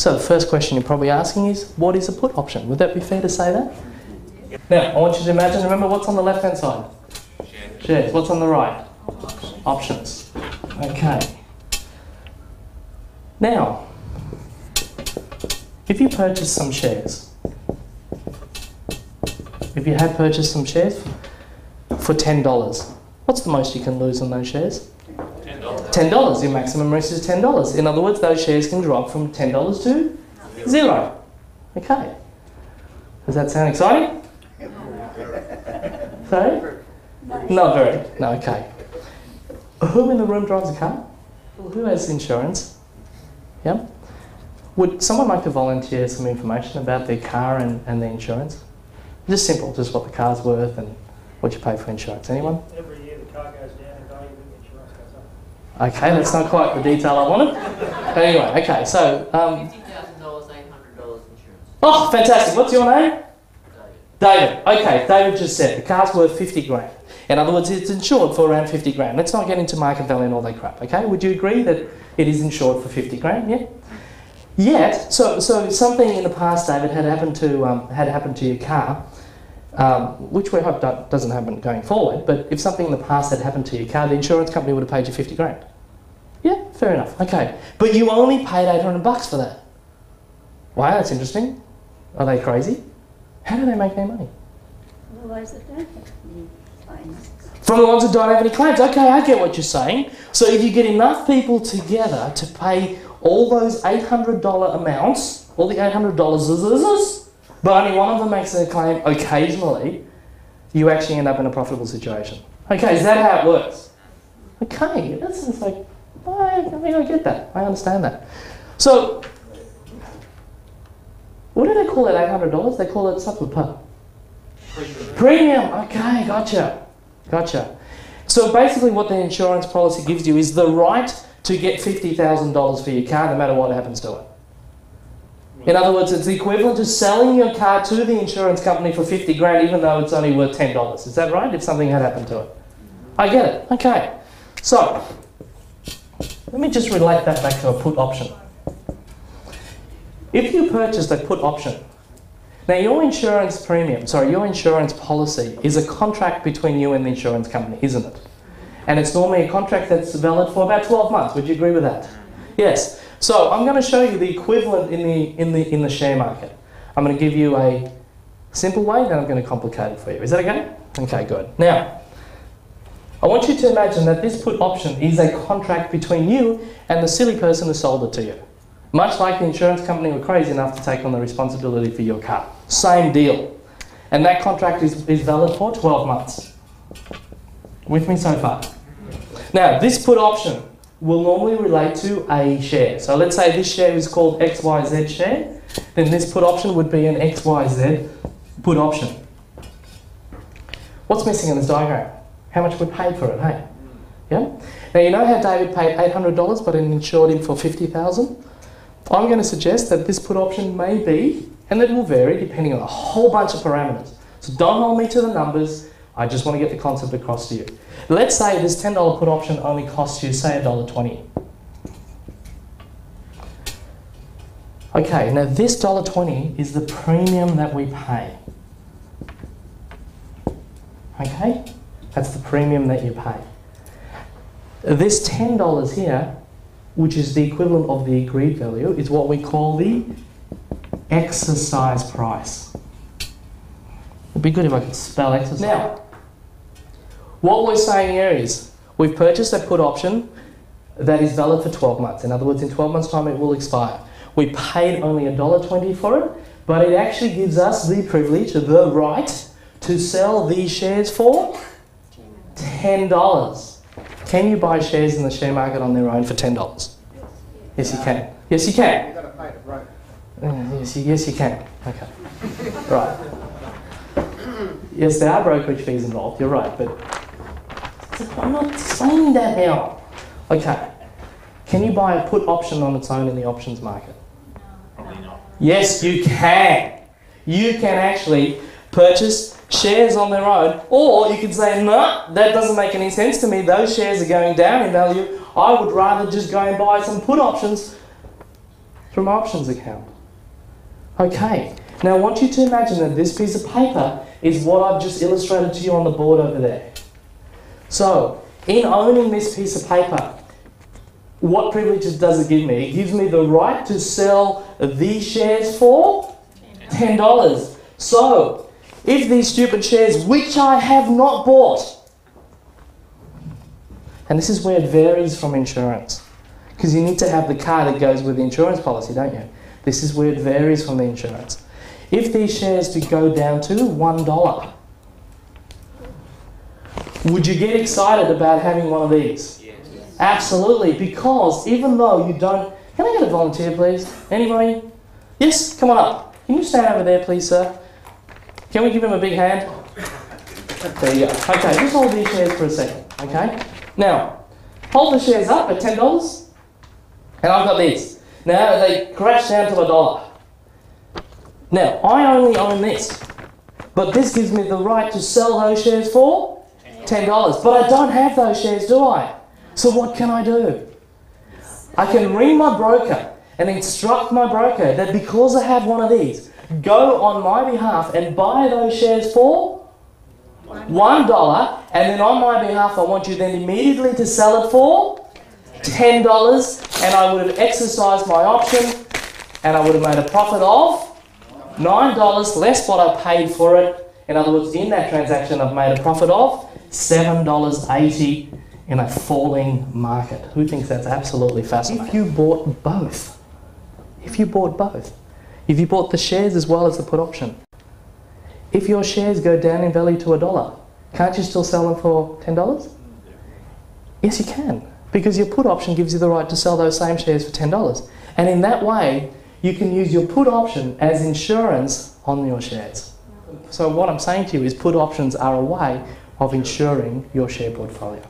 So the first question you're probably asking is, what is a put option? Would that be fair to say that? Now, I want you to imagine, remember what's on the left-hand side? Shares. What's on the right? Options. Okay. Now, if you purchase some shares, if you had purchased some shares for $10, what's the most you can lose on those shares? $10. Your maximum risk is $10. In other words, those shares can drop from $10 to $0. Okay. Does that sound exciting? Sorry? Not very. No, okay. Who in the room drives a car? Who has insurance? Yeah? Would someone like to volunteer some information about their car and their insurance? Just simple, just what the car's worth and what you pay for insurance. Anyone? Every year the car goes down in value and the insurance goes up. Okay, that's not quite the detail I wanted. But anyway, okay, so... $50,000, $800 insurance. Oh, fantastic. What's your name? David. Okay, David just said the car's worth 50 grand. In other words, it's insured for around 50 grand. Let's not get into market value and all that crap, okay? Would you agree that it is insured for 50 grand, yeah? Yet, so something in the past, David, had happened to your car, which we hope doesn't happen going forward, but if something in the past had happened to your car, the insurance company would have paid you 50 grand. Yeah, fair enough, okay. But you only paid $800 for that. Wow, that's interesting. Are they crazy? How do they make their money? From the ones that don't have any claims. From the ones that don't have any claims. Okay, I get what you're saying. So if you get enough people together to pay all those $800 amounts, all the $800, but only one of them makes a claim occasionally, you actually end up in a profitable situation. Okay, is that how it works? Okay, that sounds like, I get that. I understand that. So, what do they call that $800? They call it supplement. Premium. Okay, gotcha. So basically what the insurance policy gives you is the right to get $50,000 for your car no matter what happens to it. In other words, it's the equivalent to selling your car to the insurance company for 50 grand even though it's only worth $10. Is that right? If something had happened to it. I get it. Okay. So, let me just relate that back to a put option. If you purchased a put option, now your insurance policy is a contract between you and the insurance company, isn't it? And it's normally a contract that's valid for about 12 months. Would you agree with that? Yes. So I'm going to show you the equivalent in the share market. I'm going to give you a simple way, then I'm going to complicate it for you. Is that okay? Okay, good. Now, I want you to imagine that this put option is a contract between you and the silly person who sold it to you. Much like the insurance company were crazy enough to take on the responsibility for your car. Same deal. And that contract is valid for 12 months. With me so far? Now, this put option will normally relate to a share. So let's say this share is called XYZ share, then this put option would be an XYZ put option. What's missing in this diagram? How much we paid for it, hey? Yeah? Now you know how David paid $800 but it insured him for $50,000? I'm going to suggest that this put option may be, and it will vary depending on a whole bunch of parameters. So don't hold me to the numbers, I just want to get the concept across to you. Let's say this $10 put option only costs you, say, $1.20. Okay, now this $1.20 is the premium that we pay. Okay? That's the premium that you pay. This $10 here, which is the equivalent of the agreed value, is what we call the exercise price. It'd be good if I could spell exercise. Now, what we're saying here is, we've purchased a put option that is valid for 12 months. In other words, in 12 months' time it will expire. We paid only $1.20 for it, but it actually gives us the privilege, the right, to sell these shares for $10. Can you buy shares in the share market on their own for $10? Yes, you can. Yes, you can. You've got to pay the broker. Yes, you can. Okay. Right. Yes, there are brokerage fees involved. You're right, but I'm not saying that now. Okay. Can you buy a put option on its own in the options market? Probably not. Yes, you can. You can actually purchase shares on their own, or you can say, no, that doesn't make any sense to me. Those shares are going down in value. I would rather just go and buy some put options from my options account. Okay, now I want you to imagine that this piece of paper is what I've just illustrated to you on the board over there. So, in owning this piece of paper, what privileges does it give me? It gives me the right to sell these shares for $10. So, if these stupid shares, which I have not bought, and this is where it varies from insurance, because you need to have the car that goes with the insurance policy, don't you? This is where it varies from the insurance. If these shares to go down to $1, would you get excited about having one of these? Yes. Absolutely, because even though you don't... Can I get a volunteer, please? Anybody? Yes, come on up. Can you stand over there, please, sir? Can we give him a big hand? There you go. Okay, just hold these shares for a second, okay? Now, hold the shares up at $10, and I've got these. Now, they crash down to $1. Now, I only own this, but this gives me the right to sell those shares for $10. But I don't have those shares, do I? So what can I do? I can ring my broker and instruct my broker that because I have one of these, go on my behalf and buy those shares for $1, and then on my behalf I want you then immediately to sell it for $10, and I would have exercised my option and I would have made a profit of $9 less what I paid for it. In other words, in that transaction I've made a profit of $7.80 in a falling market. Who thinks that's absolutely fascinating? If you bought both, if you bought the shares as well as the put option, if your shares go down in value to $1, can't you still sell them for $10? Yes, you can, because your put option gives you the right to sell those same shares for $10. And in that way, you can use your put option as insurance on your shares. So what I'm saying to you is put options are a way of insuring your share portfolio.